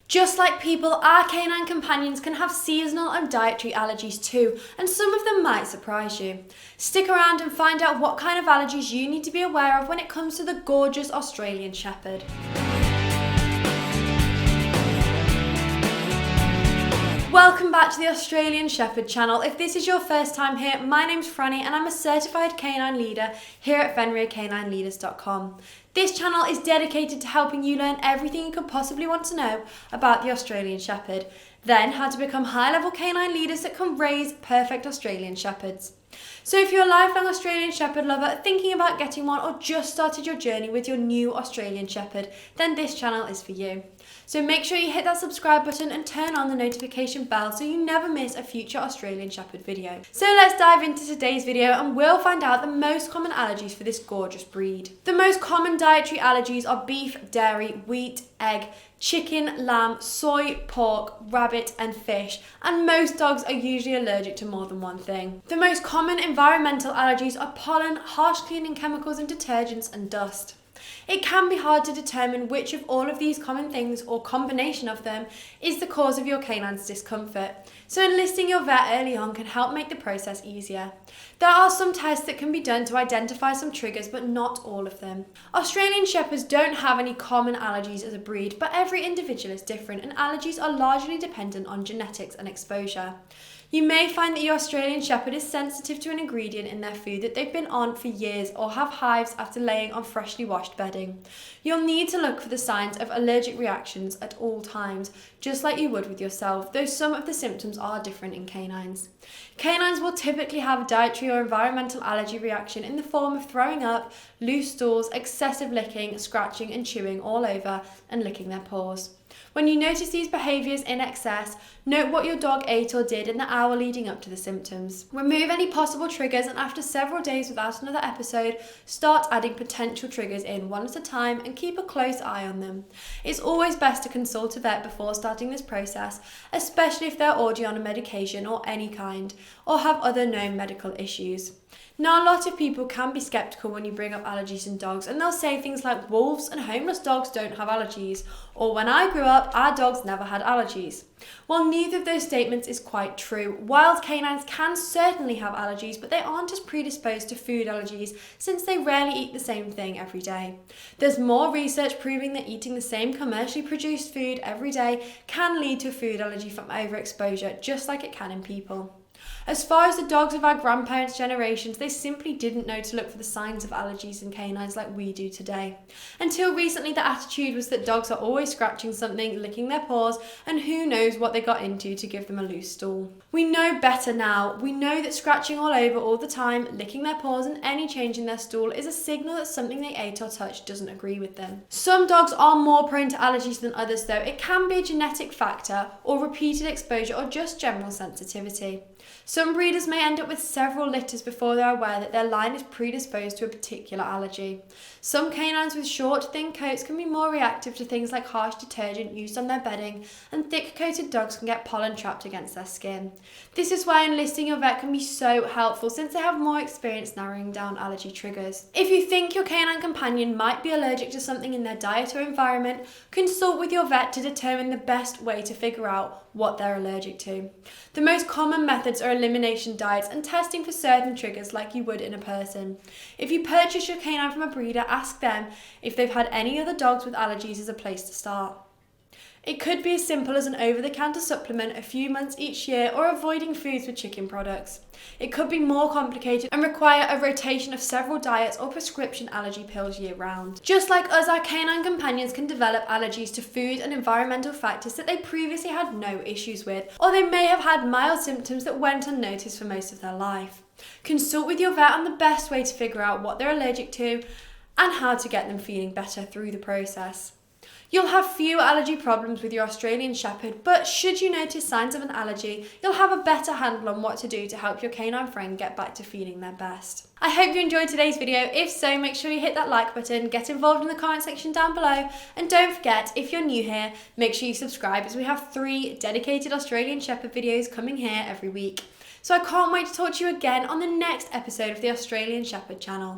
Just like people, our canine companions can have seasonal and dietary allergies too, and some of them might surprise you. Stick around and find out what kind of allergies you need to be aware of when it comes to the gorgeous Australian Shepherd. Welcome back to the Australian Shepherd channel. If this is your first time here, my name's Franny and I'm a certified canine leader here at FenrirCanineLeaders.com. This channel is dedicated to helping you learn everything you could possibly want to know about the Australian Shepherd, then how to become high-level canine leaders that can raise perfect Australian Shepherds. So if you're a lifelong Australian Shepherd lover, thinking about getting one, or just started your journey with your new Australian Shepherd, then this channel is for you. So make sure you hit that subscribe button and turn on the notification bell so you never miss a future Australian Shepherd video. So let's dive into today's video and we'll find out the most common allergies for this gorgeous breed. The most common dietary allergies are beef, dairy, wheat, egg, chicken, lamb, soy, pork, rabbit and fish, and most dogs are usually allergic to more than one thing. The most common environmental allergies are pollen, harsh cleaning chemicals and detergents, and dust. It can be hard to determine which of all of these common things or combination of them is the cause of your canine's discomfort, so enlisting your vet early on can help make the process easier. There are some tests that can be done to identify some triggers, but not all of them. Australian Shepherds don't have any common allergies as a breed, but every individual is different and allergies are largely dependent on genetics and exposure. You may find that your Australian Shepherd is sensitive to an ingredient in their food that they've been on for years or have hives after laying on freshly washed bedding. You'll need to look for the signs of allergic reactions at all times, just like you would with yourself, though some of the symptoms are different in canines. Canines will typically have a dietary or environmental allergy reaction in the form of throwing up, loose stools, excessive licking, scratching and chewing all over, and licking their paws. When you notice these behaviours in excess, note what your dog ate or did in the hour leading up to the symptoms. Remove any possible triggers, and after several days without another episode, start adding potential triggers in one at a time and keep a close eye on them. It's always best to consult a vet before starting this process, especially if they're already on a medication or any kind, or have other known medical issues. Now, a lot of people can be sceptical when you bring up allergies in dogs, and they'll say things like wolves and homeless dogs don't have allergies, or when I grew up, our dogs never had allergies. Well, neither of those statements is quite true. Wild canines can certainly have allergies, but they aren't as predisposed to food allergies since they rarely eat the same thing every day. There's more research proving that eating the same commercially produced food every day can lead to a food allergy from overexposure, just like it can in people. As far as the dogs of our grandparents' generations, they simply didn't know to look for the signs of allergies in canines like we do today. Until recently, the attitude was that dogs are always scratching something, licking their paws, and who knows what they got into to give them a loose stool. We know better now. We know that scratching all over all the time, licking their paws, and any change in their stool is a signal that something they ate or touched doesn't agree with them. Some dogs are more prone to allergies than others though. It can be a genetic factor, or repeated exposure, or just general sensitivity. Some breeders may end up with several litters before they're aware that their line is predisposed to a particular allergy. Some canines with short, thin coats can be more reactive to things like harsh detergent used on their bedding, and thick-coated dogs can get pollen trapped against their skin. This is why enlisting your vet can be so helpful, since they have more experience narrowing down allergy triggers. If you think your canine companion might be allergic to something in their diet or environment, consult with your vet to determine the best way to figure out what they're allergic to. The most common methods are elimination diets and testing for certain triggers like you would in a person. If you purchase your canine from a breeder, ask them if they've had any other dogs with allergies as a place to start. It could be as simple as an over-the-counter supplement a few months each year, or avoiding foods with chicken products. It could be more complicated and require a rotation of several diets or prescription allergy pills year-round. Just like us, our canine companions can develop allergies to food and environmental factors that they previously had no issues with, or they may have had mild symptoms that went unnoticed for most of their life. Consult with your vet on the best way to figure out what they're allergic to and how to get them feeling better through the process. You'll have few allergy problems with your Australian Shepherd, but should you notice signs of an allergy, you'll have a better handle on what to do to help your canine friend get back to feeling their best. I hope you enjoyed today's video. If so, make sure you hit that like button, get involved in the comment section down below, and don't forget, if you're new here, make sure you subscribe, as we have 3 dedicated Australian Shepherd videos coming here every week. So I can't wait to talk to you again on the next episode of the Australian Shepherd channel.